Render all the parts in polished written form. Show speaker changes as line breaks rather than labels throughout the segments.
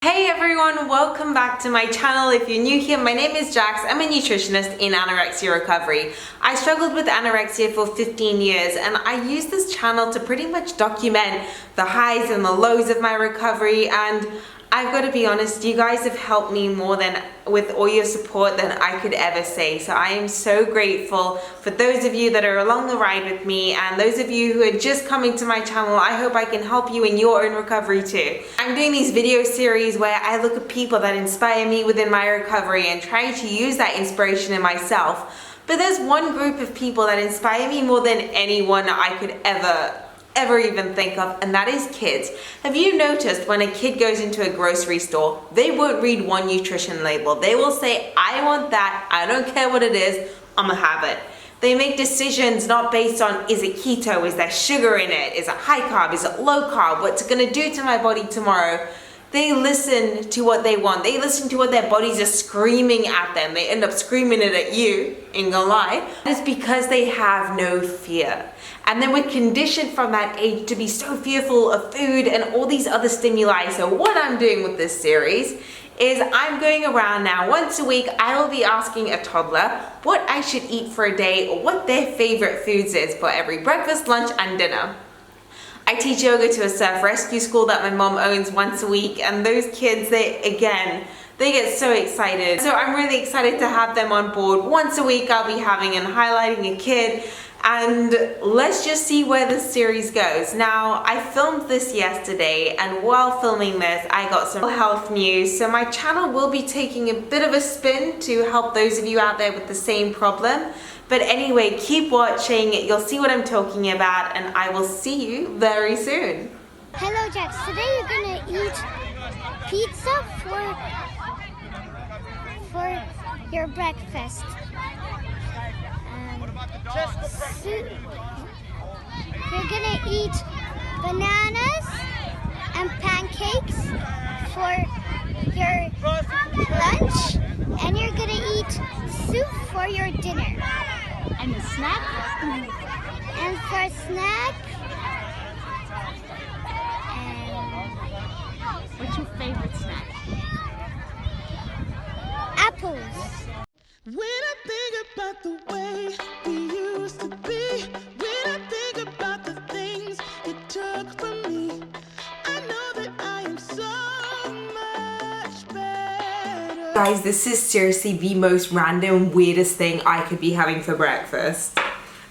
Hey everyone, welcome back to my channel. If you're new here, my name is Jax. I'm a nutritionist in anorexia recovery. I struggled with anorexia for 15 years and I use this channel to pretty much document the highs and the lows of my recovery, and I've got to be honest, you guys have helped me more than with all your support than I could ever say. So I am so grateful for those of you that are along the ride with me, and those of you who are just coming to my channel. I hope I can help you in your own recovery too. I'm doing these video series where I look at people that inspire me within my recovery and try to use that inspiration in myself. But there's one group of people that inspire me more than anyone I could ever even think of, and that is kids. Have you noticed when a kid goes into a grocery store, they won't read one nutrition label. They will say, I want that, I don't care what it is, I'm gonna have it. They make decisions not based on, is it keto, is there sugar in it, is it high carb, is it low carb, what's it gonna do to my body tomorrow. They listen to what they want. They listen to what their bodies are screaming at them. They end up screaming it at you, ain't gonna lie. It's because they have no fear. And then we're conditioned from that age to be so fearful of food and all these other stimuli. So what I'm doing with this series is I'm going around now once a week. I will be asking a toddler what I should eat for a day or what their favorite foods is for every breakfast, lunch, and dinner. I teach yoga to a surf rescue school that my mom owns once a week, and those kids, they get so excited. So I'm really excited to have them on board. Once a week I'll be having and highlighting a kid, and let's just see where this series goes. Now, I filmed this yesterday, and while filming this I got some health news, so my channel will be taking a bit of a spin to help those of you out there with the same problem. But anyway, keep watching, you'll see what I'm talking about, and I will see you very soon.
Hello Jax, today you're gonna eat pizza for your breakfast. You're gonna eat bananas and pancakes for your lunch, and you're gonna eat soup for your dinner.
And the snack?
And for a snack,
What's your favorite snack?
apples.
When I think about the way we used to be, when I think about the things it took from me, I know that I am so much better.
Guys, this is seriously the most random, weirdest thing I could be having for breakfast.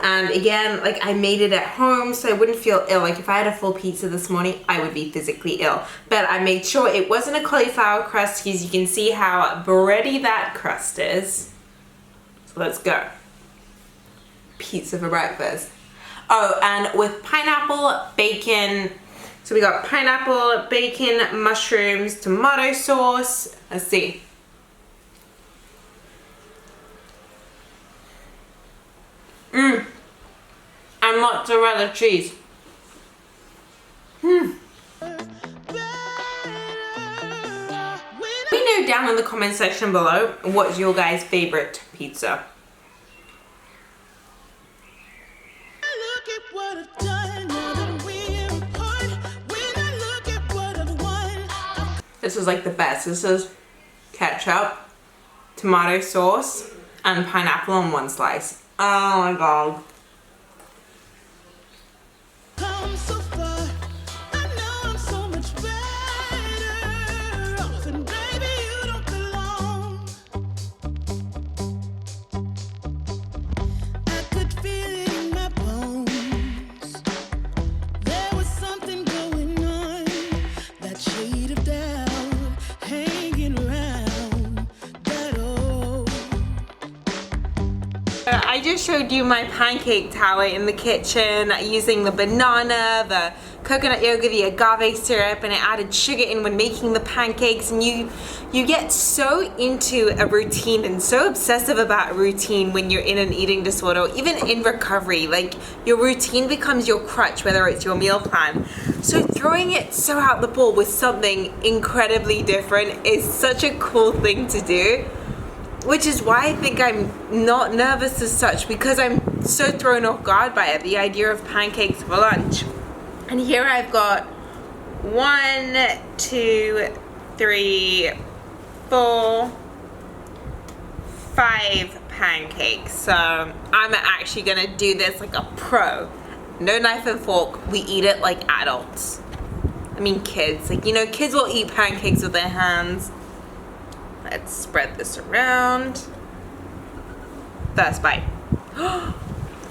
And again, like, I made it at home so I wouldn't feel ill. Like if I had a full pizza this morning, I would be physically ill. But I made sure it wasn't a cauliflower crust, because you can see how bready that crust is. So let's go. Pizza for breakfast. Oh, and with pineapple, bacon. So we got pineapple, bacon, mushrooms, tomato sauce. Let's see. And mozzarella cheese. Let me know down in the comment section below, what's your guys' favorite pizza?
Look at what I've done, now that we're apart. When I look at what I've won.
This is like the best. This is ketchup, tomato sauce, and pineapple on one slice. Oh my god.
Come so far, I know I'm so much better off, and baby you don't belong. I could feel it in my bones. There was something going on, that shade of doubt hanging around that old.
I just showed you my pancake tower in the kitchen using the banana, the coconut yogurt, the agave syrup, and I added sugar in when making the pancakes. And you get so into a routine and so obsessive about routine when you're in an eating disorder, or even in recovery. Like, your routine becomes your crutch, whether it's your meal plan. So throwing it so out the ball with something incredibly different is such a cool thing to do. Which is why I think I'm not nervous as such, because I'm so thrown off guard by it, the idea of pancakes for lunch. And here I've got 1, 2, 3, 4, 5 pancakes. So I'm actually gonna do this like a pro. No knife and fork, we eat it like adults. I mean kids, like, you know, kids will eat pancakes with their hands. Let's spread this around. First bite.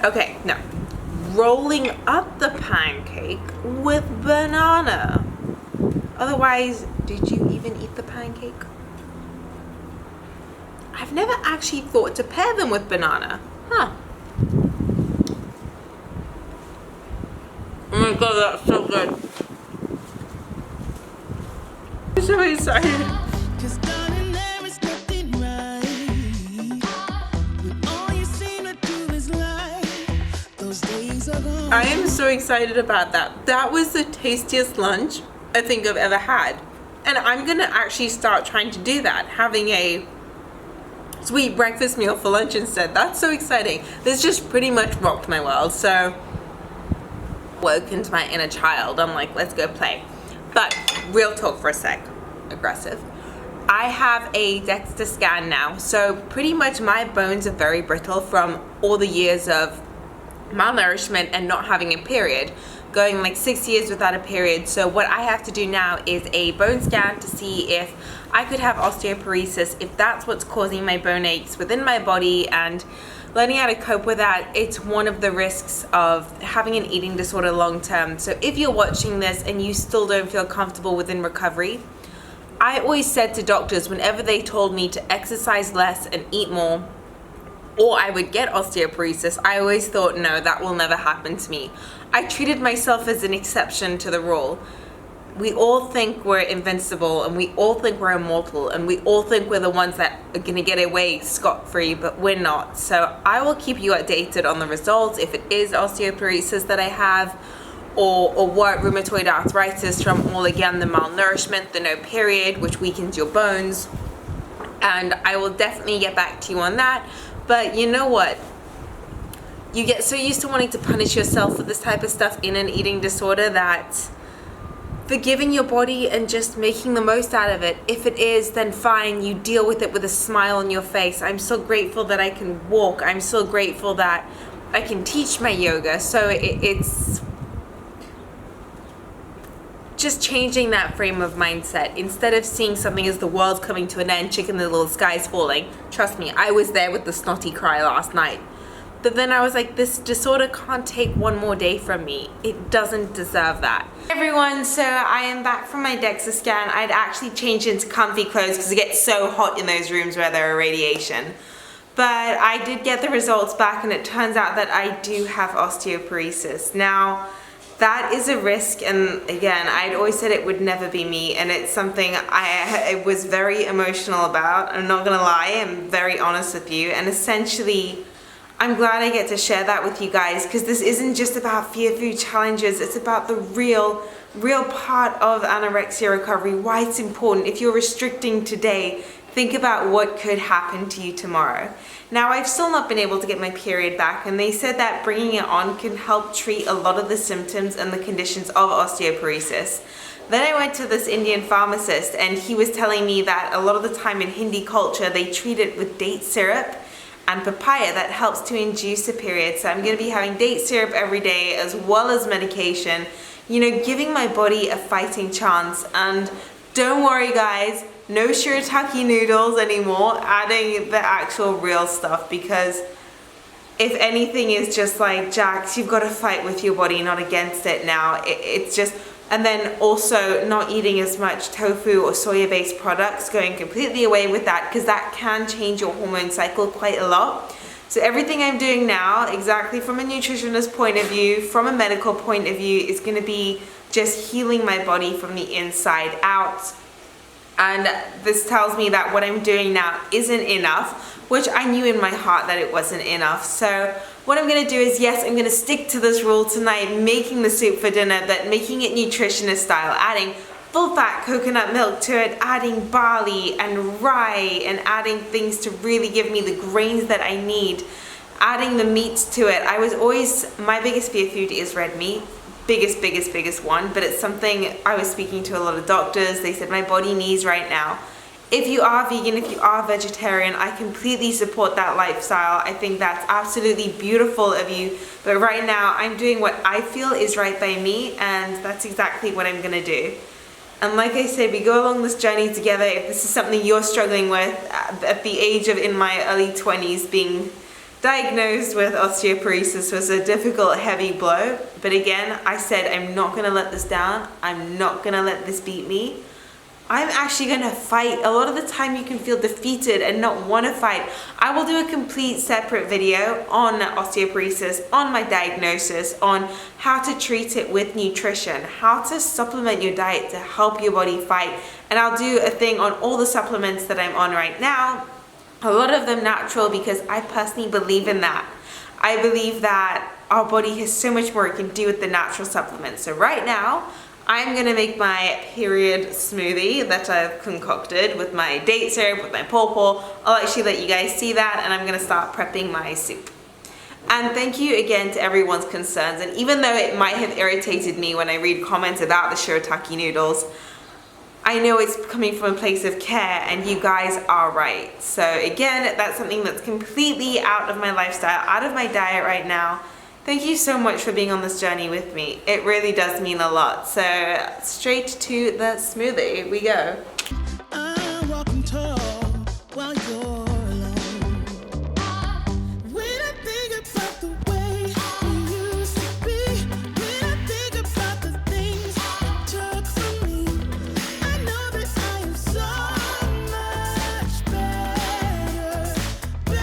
Okay, no. Rolling up the pancake with banana. Otherwise, did you even eat the pancake? I've never actually thought to pair them with banana. Huh. Oh my god, that's so good. I'm so excited.
'Cause darling, there is nothing right when all you seem to do is lie. Those days are gone.
I am so excited about that. That was the tastiest lunch I think I've ever had. And I'm gonna actually start trying to do that, having a sweet breakfast meal for lunch instead. That's so exciting. This just pretty much rocked my world. So woke into my inner child. I'm like, let's go play. But real talk for a sec. Aggressive. I have a DEXA scan now. So pretty much my bones are very brittle from all the years of malnourishment and not having a period, going like 6 years without a period. So what I have to do now is a bone scan to see if I could have osteoporosis, if that's what's causing my bone aches within my body, and learning how to cope with that. It's one of the risks of having an eating disorder long term. So if you're watching this and you still don't feel comfortable within recovery, I always said to doctors whenever they told me to exercise less and eat more, or I would get osteoporosis, I always thought, no, that will never happen to me. I treated myself as an exception to the rule. We all think we're invincible, and we all think we're immortal, and we all think we're the ones that are gonna get away scot-free, but we're not. So I will keep you updated on the results, if it is osteoporosis that I have, or what, rheumatoid arthritis from all, again, the malnourishment, the no period, which weakens your bones. And I will definitely get back to you on that. But you know what? You get so used to wanting to punish yourself for this type of stuff in an eating disorder that forgiving your body and just making the most out of it. If it is, then fine, you deal with it with a smile on your face. I'm so grateful that I can walk. I'm so grateful that I can teach my yoga. So it's just changing that frame of mindset. Instead of seeing something as the world's coming to an end, Chicken Little, the sky's falling. Trust me, I was there with the snotty cry last night. But then I was like, this disorder can't take one more day from me. It doesn't deserve that. Hey everyone, so I am back from my DEXA scan. I'd actually changed into comfy clothes because it gets so hot in those rooms where there are radiation. But I did get the results back, and it turns out that I do have osteoporosis. Now, that is a risk, and again, I'd always said it would never be me, and it's something I was very emotional about. I'm not gonna lie, I'm very honest with you, and essentially, I'm glad I get to share that with you guys, because this isn't just about fear food challenges, it's about the real part of anorexia recovery, why it's important. If you're restricting today, think about what could happen to you tomorrow. Now, I've still not been able to get my period back, and they said that bringing it on can help treat a lot of the symptoms and the conditions of osteoporosis. Then I went to this Indian pharmacist, and he was telling me that a lot of the time in Hindi culture, they treat it with date syrup and papaya that helps to induce a period. So I'm gonna be having date syrup every day as well as medication, you know, giving my body a fighting chance. And don't worry guys, no shirataki noodles anymore, adding the actual real stuff, because if anything is just like, Jax, you've got to fight with your body, not against it now. It's just, and then also not eating as much tofu or soya-based products, going completely away with that, because that can change your hormone cycle quite a lot. So everything I'm doing now, exactly from a nutritionist point of view, from a medical point of view, is going to be just healing my body from the inside out. And this tells me that what I'm doing now isn't enough, which I knew in my heart that it wasn't enough. So what I'm gonna do is, yes, I'm gonna stick to this rule tonight, making the soup for dinner, but making it nutritionist style, adding full fat coconut milk to it, adding barley and rye, and adding things to really give me the grains that I need, adding the meats to it. I was always, my biggest fear food is red meat. biggest one, but it's something I was speaking to a lot of doctors. They said my body needs right now. If you are vegan, if you are vegetarian, I completely support that lifestyle. I think that's absolutely beautiful of you. But right now, I'm doing what I feel is right by me, and that's exactly what I'm gonna do. And like I said, we go along this journey together. If this is something you're struggling with at the age of in my early 20s, being diagnosed with osteoporosis was a difficult, heavy blow. But again, I said, I'm not gonna let this down. I'm not gonna let this beat me. I'm actually gonna fight. A lot of the time you can feel defeated and not wanna fight. I will do a complete separate video on osteoporosis, on my diagnosis, on how to treat it with nutrition, how to supplement your diet to help your body fight. And I'll do a thing on all the supplements that I'm on right now. A lot of them natural, because I personally believe in that. I believe that our body has so much more it can do with the natural supplements. So right now, I'm gonna make my period smoothie that I've concocted with my date syrup, with my pawpaw. I'll actually let you guys see that, and I'm gonna start prepping my soup. And thank you again to everyone's concerns. And even though it might have irritated me when I read comments about the shirataki noodles, I know it's coming from a place of care, and you guys are right. So again, that's something that's completely out of my lifestyle, out of my diet right now. Thank you so much for being on this journey with me. It really does mean a lot. So straight to the smoothie we go.
I'm walking tall while you're alone. When I think about the way we used to be, when I think about the things you took from me, I know that I am so much better. When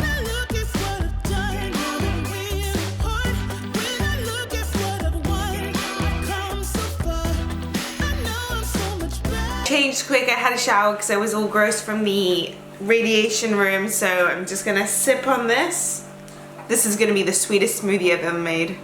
I look at what I've done, now that we're apart, when I look at what I've won, I've come so far. I know I'm so much better.
Changed quick, I had a shower because I was all gross from the radiation room, so I'm just gonna sip on this. This is gonna be the sweetest smoothie I've ever made.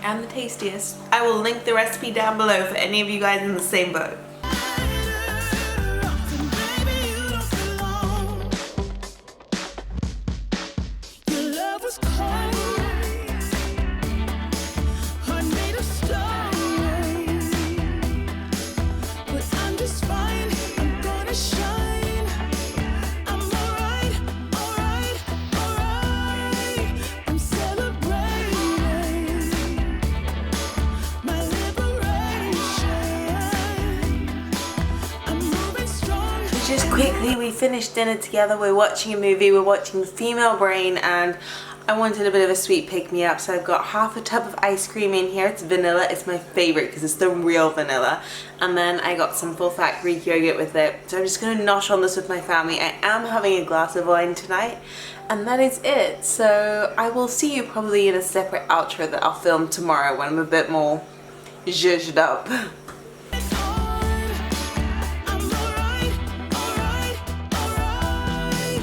And the tastiest. I will link the recipe down below for any of you guys in the same boat.
Baby, you don't belong. Your love was cold, heart made of stone. But I'm just fine, I'm gonna shine. I'm alright, alright, alright. I'm celebrating my liberation. I'm moving strong.
Just quickly, we finished dinner together, we're watching a movie, we're watching Female Brain, and I wanted a bit of a sweet pick-me-up, so I've got half a tub of ice cream in here. It's vanilla, it's my favorite because it's the real vanilla. And then I got some full-fat Greek yogurt with it. So I'm just gonna nosh on this with my family. I am having a glass of wine tonight, and that is it. So I will see you probably in a separate outro that I'll film tomorrow when I'm a bit more zhuzhed up.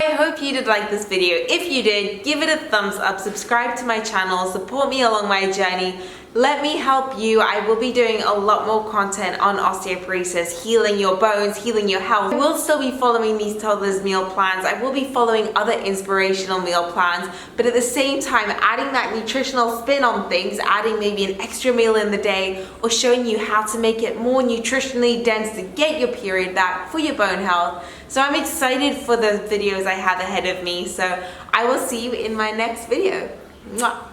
I hope you did like this video. If you did, give it a thumbs up, subscribe to my channel, support me along my journey. Let me help you. I will be doing a lot more content on osteoporosis, healing your bones, healing your health. I will still be following these toddlers meal plans. I will be following other inspirational meal plans, but at the same time adding that nutritional spin on things, adding maybe an extra meal in the day, or showing you how to make it more nutritionally dense to get your period back for your bone health. So I'm excited for the videos I have ahead of me. So I will see you in my next video. Mwah.